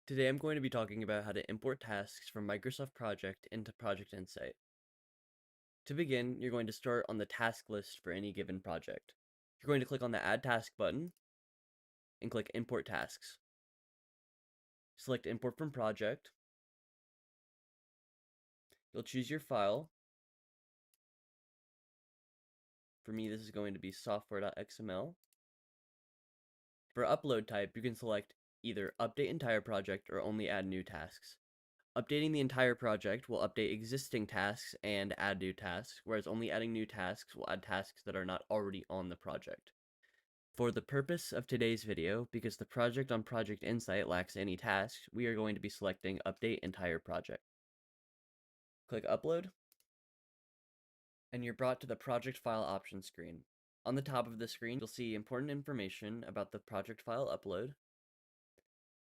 Today I'm going to be talking about how to import tasks from Microsoft Project into Project Insight. To begin, you're going to start on the task list for any given project. You're going to click on the Add Task button and click Import Tasks. Select Import from Project. You'll choose your file. For me, this is going to be software.xml. For upload type, you can select either Update Entire Project or only Add New Tasks. Updating the entire project will update existing tasks and add new tasks, whereas only adding new tasks will add tasks that are not already on the project. For the purpose of today's video, because the project on Project Insight lacks any tasks, we are going to be selecting Update Entire Project. Click Upload, and you're brought to the Project File Options screen. On the top of the screen, you'll see important information about the project file upload,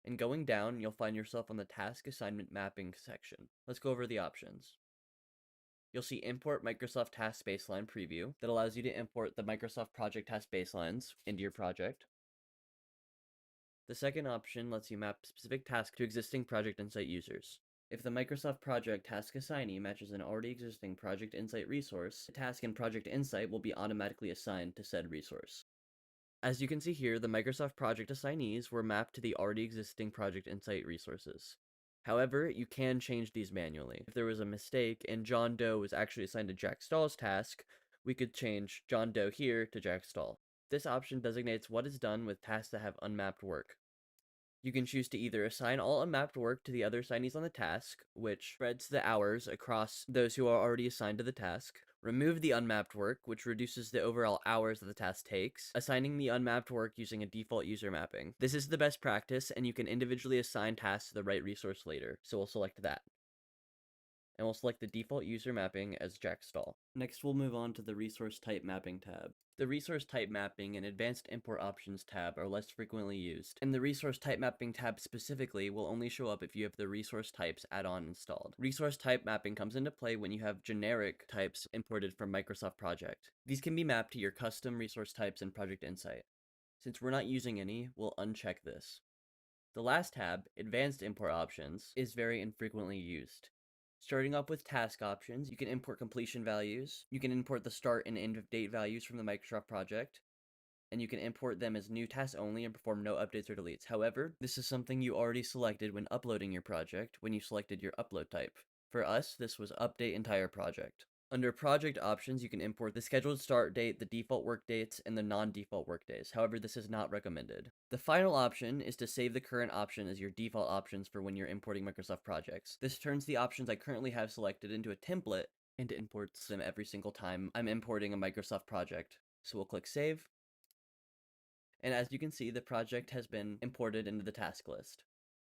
and going down, you'll find yourself on the Task Assignment Mapping section. Let's go over the options. You'll see Import Microsoft Task Baseline Preview that allows you to import the Microsoft Project Task Baselines into your project. The second option lets you map specific tasks to existing Project Insight users. If the Microsoft Project Task Assignee matches an already existing Project Insight resource, the task in Project Insight will be automatically assigned to said resource. As you can see here, the Microsoft Project assignees were mapped to the already existing Project Insight resources. However, you can change these manually. If there was a mistake and John Doe was actually assigned to Jack Stahl's task, we could change John Doe here to Jack Stahl. This option designates what is done with tasks that have unmapped work. You can choose to either assign all unmapped work to the other assignees on the task, which spreads the hours across those who are already assigned to the task, remove the unmapped work, which reduces the overall hours that the task takes, assigning the unmapped work using a default user mapping. This is the best practice, and you can individually assign tasks to the right resource later, so we'll select that. And we'll select the default user mapping as Jack Stahl. Next, we'll move on to the Resource Type Mapping tab. The Resource Type Mapping and Advanced Import Options tab are less frequently used, and the Resource Type Mapping tab specifically will only show up if you have the Resource Types add-on installed. Resource Type Mapping comes into play when you have generic types imported from Microsoft Project. These can be mapped to your custom resource types in Project Insight. Since we're not using any, we'll uncheck this. The last tab, Advanced Import Options, is very infrequently used. Starting up with task options, you can import completion values, you can import the start and end of date values from the Microsoft project, and you can import them as new tasks only and perform no updates or deletes. However, this is something you already selected when uploading your project when you selected your upload type. For us, this was Update Entire Project. Under project options, you can import the scheduled start date, the default work dates, and the non-default work days. However, this is not recommended. The final option is to save the current option as your default options for when you're importing Microsoft projects. This turns the options I currently have selected into a template and imports them every single time I'm importing a Microsoft project. So we'll click Save. And as you can see, the project has been imported into the task list.